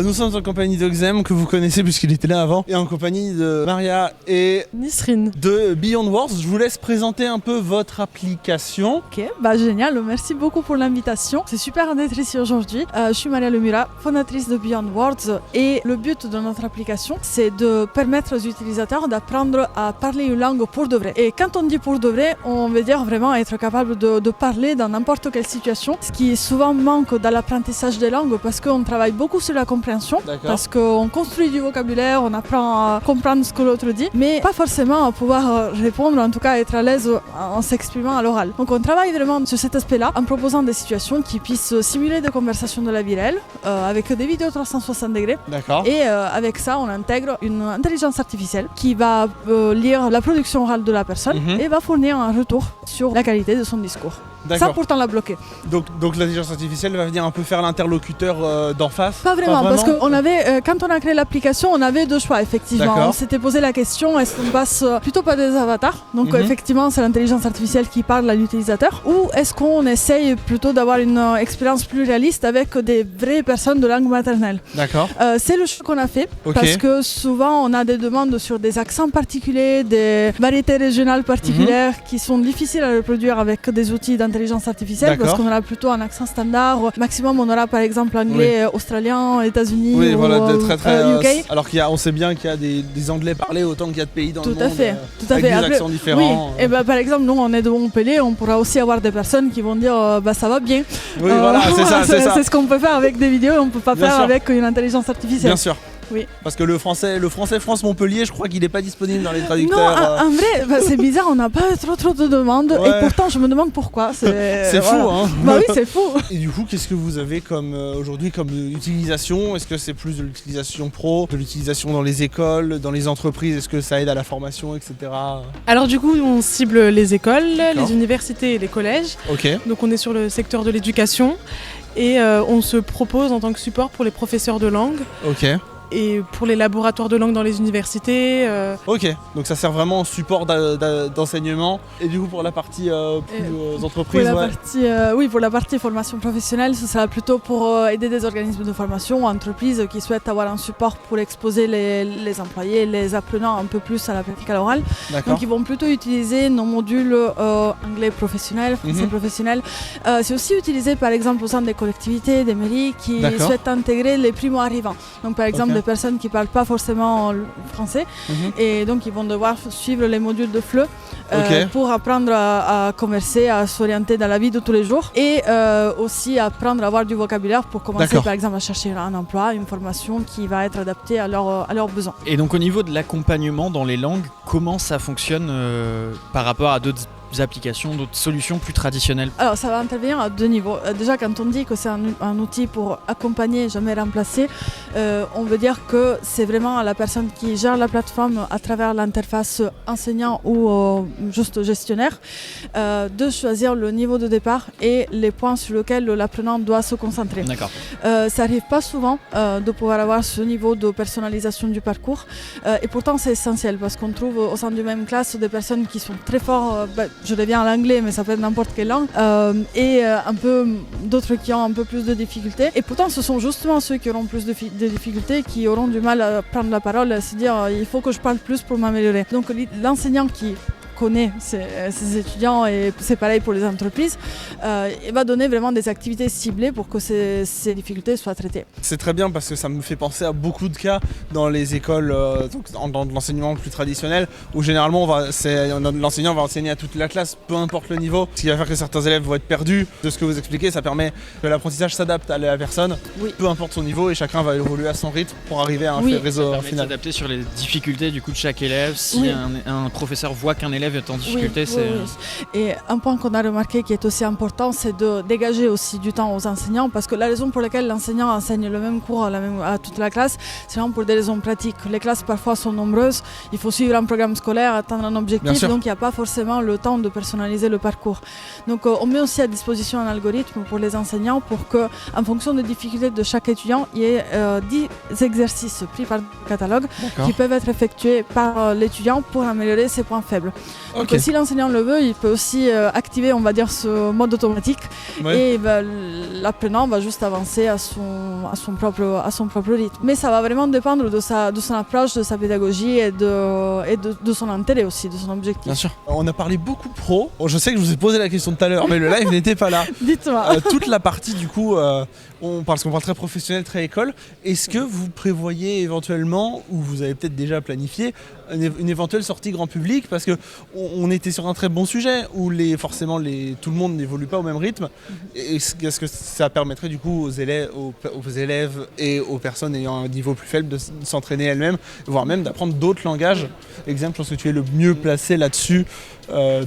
Nous sommes en compagnie de Xem, que vous connaissez puisqu'il était là avant, et en compagnie de Maria et Nisrine de Beyond Words. Je vous laisse présenter un peu votre application. Ok, génial, merci beaucoup pour l'invitation. C'est super d'être ici aujourd'hui. Je suis Maria Lemura, fondatrice de Beyond Words, et le but de notre application, c'est de permettre aux utilisateurs d'apprendre à parler une langue pour de vrai. Et quand on dit pour de vrai, on veut dire vraiment être capable de parler dans n'importe quelle situation, ce qui souvent manque dans l'apprentissage des langues parce qu'on travaille beaucoup sur la compréhension, parce qu'on construit du vocabulaire, on apprend à comprendre ce que l'autre dit, mais pas forcément à pouvoir répondre, en tout cas être à l'aise en s'exprimant à l'oral. Donc on travaille vraiment sur cet aspect-là en proposant des situations qui puissent simuler des conversations de la vie réelle avec des vidéos 360 degrés. Et avec ça, on intègre une intelligence artificielle qui va lire la production orale de la personne et va fournir un retour sur la qualité de son discours. Ça, pourtant, l'a bloqué. Donc l'intelligence artificielle va venir un peu faire l'interlocuteur d'en face. Pas vraiment, parce que quand on a créé l'application, on avait deux choix, effectivement. On s'était posé la question, est-ce qu'on passe plutôt par des avatars, donc effectivement c'est l'intelligence artificielle qui parle à l'utilisateur, ou est-ce qu'on essaye plutôt d'avoir une expérience plus réaliste avec des vraies personnes de langue maternelle. C'est le choix qu'on a fait, parce que souvent on a des demandes sur des accents particuliers, des variétés régionales particulières qui sont difficiles à reproduire avec des outils d'intelligence artificielle, parce qu'on aura plutôt un accent standard. Maximum, on aura par exemple anglais australien, États-Unis ou UK. Alors qu'on sait bien qu'il y a des anglais parlés autant qu'il y a de pays dans le monde. Tout à fait. Avec des accents différents. Oui. Et par exemple, nous on est de Montpellier, on pourra aussi avoir des personnes qui vont dire ça va bien. Oui, voilà, c'est ça. C'est ce qu'on peut faire avec des vidéos, on peut pas faire avec une intelligence artificielle. Bien sûr. Oui. Parce que le français France-Montpellier, je crois qu'il n'est pas disponible dans les traducteurs. Non, en vrai, c'est bizarre, on n'a pas trop de demandes. Et pourtant, je me demande pourquoi. C'est fou, hein. Oui, c'est fou. Et du coup, qu'est-ce que vous avez aujourd'hui comme utilisation? Est-ce que c'est plus de l'utilisation pro, de l'utilisation dans les écoles, dans les entreprises? Est-ce que ça aide à la formation, etc. Alors du coup, on cible les écoles, les universités et les collèges. Donc on est sur le secteur de l'éducation. Et on se propose en tant que support pour les professeurs de langue. Et pour les laboratoires de langue dans les universités. Donc ça sert vraiment en support d'enseignement. Et du coup pour la partie plus entreprise, pour la partie formation professionnelle, ce sera plutôt pour aider des organismes de formation ou entreprises qui souhaitent avoir un support pour exposer les employés, les apprenants un peu plus à la pratique à l'oral. Donc ils vont plutôt utiliser nos modules anglais professionnel, français professionnel. C'est aussi utilisé par exemple au sein des collectivités, des mairies qui souhaitent intégrer les primo-arrivants. Donc par exemple des personnes qui ne parlent pas forcément français et donc ils vont devoir suivre les modules de FLE pour apprendre à converser, à s'orienter dans la vie de tous les jours et aussi apprendre à avoir du vocabulaire pour commencer par exemple à chercher un emploi, une formation qui va être adaptée à leurs besoins. Et donc au niveau de l'accompagnement dans les langues, comment ça fonctionne par rapport à d'autres applications, d'autres solutions plus traditionnelles? Alors ça va intervenir à deux niveaux. Déjà quand on dit que c'est un outil pour accompagner, jamais remplacer, on veut dire que c'est vraiment la personne qui gère la plateforme à travers l'interface enseignant ou juste gestionnaire de choisir le niveau de départ et les points sur lesquels l'apprenant doit se concentrer. Ça n'arrive pas souvent de pouvoir avoir ce niveau de personnalisation du parcours et pourtant c'est essentiel parce qu'on trouve au sein d'une même classe des personnes qui sont très forts, je reviens à l'anglais mais ça peut être n'importe quelle langue et un peu d'autres qui ont un peu plus de difficultés et pourtant ce sont justement ceux qui auront plus de difficultés qui auront du mal à prendre la parole, à se dire il faut que je parle plus pour m'améliorer. Donc l'enseignant qui connaît ses étudiants et c'est pareil pour les entreprises, il va donner vraiment des activités ciblées pour que ces difficultés soient traitées. C'est très bien parce que ça me fait penser à beaucoup de cas dans les écoles dans l'enseignement plus traditionnel où généralement l'enseignant va enseigner à toute la classe, peu importe le niveau, ce qui va faire que certains élèves vont être perdus. De ce que vous expliquez, ça permet que l'apprentissage s'adapte à la personne, peu importe son niveau et chacun va évoluer à son rythme pour arriver à un réseau final. Ça permet de s'adapter sur les difficultés du coup de chaque élève. Si un professeur voit qu'un élève est en difficulté, Et un point qu'on a remarqué qui est aussi important, c'est de dégager aussi du temps aux enseignants parce que la raison pour laquelle l'enseignant enseigne le même cours à toute la classe, c'est vraiment pour des raisons pratiques. Les classes parfois sont nombreuses, il faut suivre un programme scolaire, atteindre un objectif, donc il n'y a pas forcément le temps de personnaliser le parcours. Donc on met aussi à disposition un algorithme pour les enseignants pour que, en fonction des difficultés de chaque étudiant, il y ait 10 exercices pris par le catalogue qui peuvent être effectués par l'étudiant pour améliorer ses points faibles. Donc si l'enseignant le veut, il peut aussi activer, on va dire, ce mode automatique et l'apprenant va juste avancer à son propre rythme. Mais ça va vraiment dépendre de son approche, de sa pédagogie et de son intérêt aussi, de son objectif. Bien sûr. On a parlé beaucoup pro. Je sais que je vous ai posé la question tout à l'heure, mais le live n'était pas là. Dites-moi. Toute la partie du coup, parce qu'on parle très professionnel, très école, est-ce que vous prévoyez éventuellement, ou vous avez peut-être déjà planifié, une éventuelle sortie grand public, parce qu'on était sur un très bon sujet où forcément tout le monde n'évolue pas au même rythme. Est-ce que ça permettrait du coup aux élèves et aux personnes ayant un niveau plus faible de s'entraîner elles-mêmes, voire même d'apprendre d'autres langages? Exemple, je pense que tu es le mieux placé là-dessus,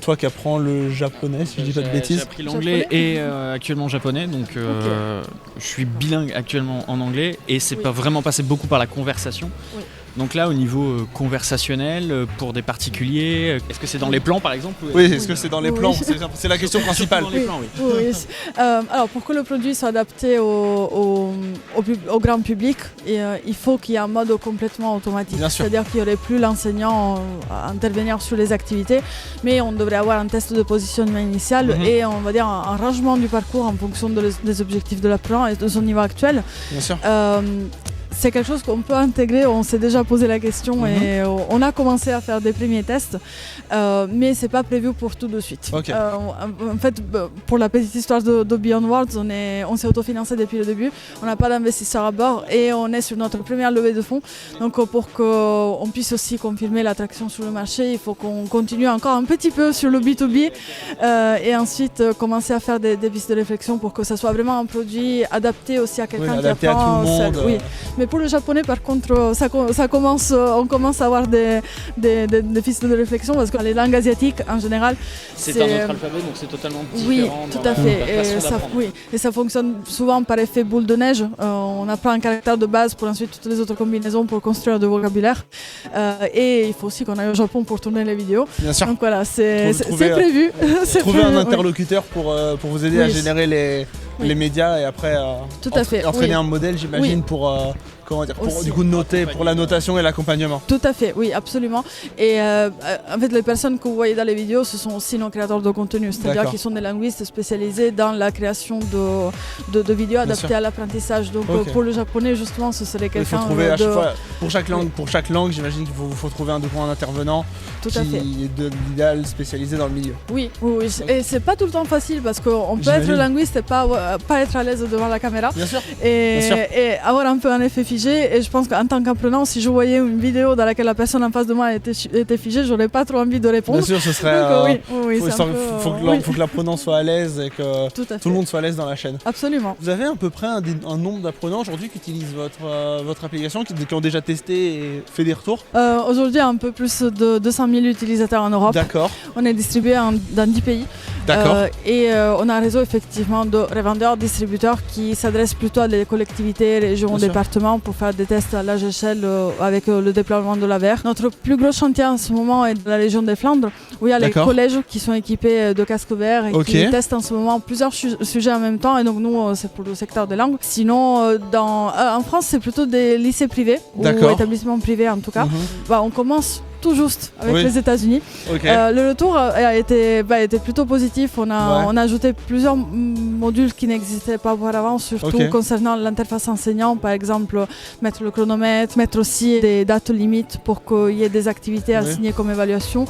toi qui apprends le japonais, si je dis pas de bêtises. J'ai appris l'anglais et actuellement japonais, donc je suis bilingue actuellement en anglais et c'est pas vraiment passé beaucoup par la conversation. Oui. Donc là, au niveau conversationnel, pour des particuliers, est-ce que c'est dans les plans par exemple? Oui, est-ce que c'est dans les plans? C'est la question principale. Dans les plans, oui. Alors, pour que le produit soit adapté au grand public, il faut qu'il y ait un mode complètement automatique. C'est-à-dire qu'il n'y aurait plus l'enseignant à intervenir sur les activités, mais on devrait avoir un test de positionnement initial et on va dire un rangement du parcours en fonction des objectifs de l'apprenant et de son niveau actuel. Bien sûr. C'est quelque chose qu'on peut intégrer, on s'est déjà posé la question et on a commencé à faire des premiers tests, mais c'est pas prévu pour tout de suite. Okay. En fait, pour la petite histoire de Beyond Words, on s'est autofinancé depuis le début, on n'a pas d'investisseurs à bord et on est sur notre première levée de fonds. Donc pour qu'on puisse aussi confirmer l'attraction sur le marché, il faut qu'on continue encore un petit peu sur le B2B et ensuite commencer à faire des pistes de réflexion pour que ça soit vraiment un produit adapté aussi à quelqu'un qui apprend. À tout le monde. Oui. Mais pour le japonais, par contre, on commence à avoir des pistes de réflexion parce que les langues asiatiques, en général, c'est un autre alphabet, donc c'est totalement différent. Oui, tout à fait. Et ça fonctionne souvent par effet boule de neige. On apprend un caractère de base pour ensuite toutes les autres combinaisons pour construire du vocabulaire. Et il faut aussi qu'on aille au Japon pour tourner les vidéos. Bien sûr. Donc voilà, c'est prévu. Trouver un interlocuteur pour vous aider à générer les médias et après entraîner un modèle, j'imagine, pour du coup noter, pour la notation et l'accompagnement. Tout à fait, oui, absolument. Et en fait, les personnes que vous voyez dans les vidéos, ce sont aussi nos créateurs de contenu, c'est-à-dire qu'ils sont des linguistes spécialisés dans la création de vidéos adaptées à l'apprentissage. Donc pour le japonais, justement, ce serait quelqu'un. Il faut trouver à chaque fois, pour chaque langue, j'imagine qu'il faut trouver un intervenant qui est de l'idéal spécialisé dans le milieu. Oui. Et c'est pas tout le temps facile parce qu'on peut être linguiste et pas être à l'aise devant la caméra. Bien sûr. Et avoir un peu un effet figé. Et je pense qu'en tant qu'apprenant, si je voyais une vidéo dans laquelle la personne en face de moi était figée, j'aurais pas trop envie de répondre. Bien sûr, ce serait. Donc, faut que l'apprenant soit à l'aise et que tout le monde soit à l'aise dans la chaîne. Absolument. Vous avez à peu près un nombre d'apprenants aujourd'hui qui utilisent votre application, qui ont déjà testé et fait des retours? Aujourd'hui, un peu plus de 200 000 utilisateurs en Europe. D'accord. On est distribué dans 10 pays. D'accord. Et on a un réseau effectivement de revendeurs, distributeurs qui s'adressent plutôt à des collectivités, régions, départements pour faire des tests à large échelle avec le déploiement de la VR. Notre plus gros chantier en ce moment est de la région des Flandres où il y a les collèges qui sont équipés de casques VR et qui testent en ce moment plusieurs sujets en même temps. Et donc nous, c'est pour le secteur des langues. Sinon, en France, c'est plutôt des lycées privés ou établissements privés en tout cas. On commence tout juste avec les États-Unis. Le retour a été plutôt positif. On a ajouté plusieurs modules qui n'existaient pas auparavant, surtout concernant l'interface enseignant, par exemple mettre le chronomètre, mettre aussi des dates limites pour qu'il y ait des activités assignées comme évaluation.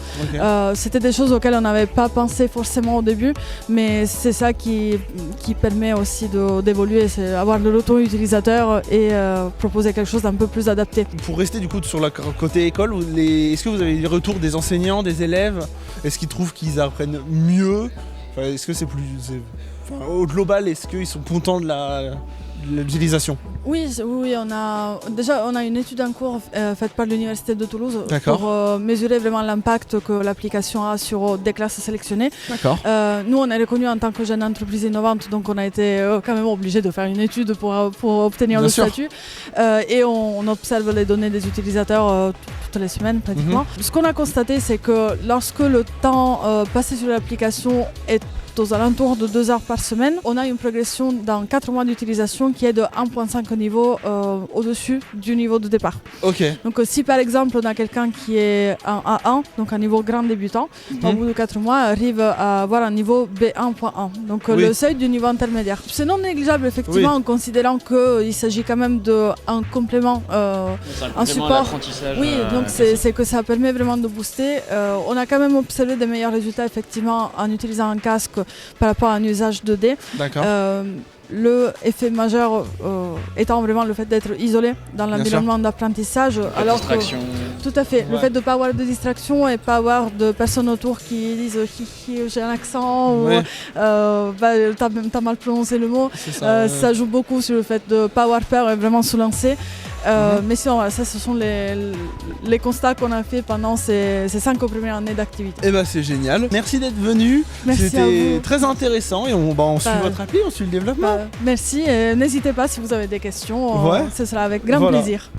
C'était des choses auxquelles on n'avait pas pensé forcément au début, mais c'est ça qui permet aussi d'évoluer, c'est avoir le retour utilisateur et proposer quelque chose d'un peu plus adapté. Pour rester du coup sur le côté école, est-ce que vous avez des retours des enseignants, des élèves? Est-ce qu'ils trouvent qu'ils apprennent mieux? Est-ce que au global, est-ce qu'ils sont contents de l'utilisation? Oui, on a une étude en cours faite par l'Université de Toulouse pour mesurer vraiment l'impact que l'application a sur des classes sélectionnées. Nous, on est reconnu en tant que jeune entreprise innovante, donc on a été quand même obligé de faire une étude pour obtenir le statut. Et on observe les données des utilisateurs toutes les semaines pratiquement. Ce qu'on a constaté, c'est que lorsque le temps passé sur l'application est aux alentours de 2 heures par semaine. On a une progression dans 4 mois d'utilisation qui est de 1,5 niveau au-dessus du niveau de départ. Donc si par exemple on a quelqu'un qui est en A1, donc un niveau grand débutant, au bout de 4 mois arrive à avoir un niveau B1.1, donc le seuil du niveau intermédiaire. C'est non négligeable effectivement en considérant qu'il s'agit quand même d'un complément, un support. Oui, donc c'est que ça permet vraiment de booster. On a quand même observé des meilleurs résultats effectivement en utilisant un casque par rapport à un usage 2D. D'accord. Le effet majeur étant vraiment le fait d'être isolé dans l'environnement d'apprentissage. Alors que, tout à fait, le fait de ne pas avoir de distraction et pas avoir de personnes autour qui disent j'ai un accent ou t'as mal prononcé le mot, ça joue beaucoup sur le fait de ne pas avoir peur et vraiment se lancer. Mais sinon, voilà, ça ce sont les constats qu'on a fait pendant ces 5 premières années d'activité. Et c'est génial. Merci d'être venu. C'était très intéressant et on suit votre appli, on suit le développement. Merci et n'hésitez pas si vous avez des questions, ce sera avec grand plaisir.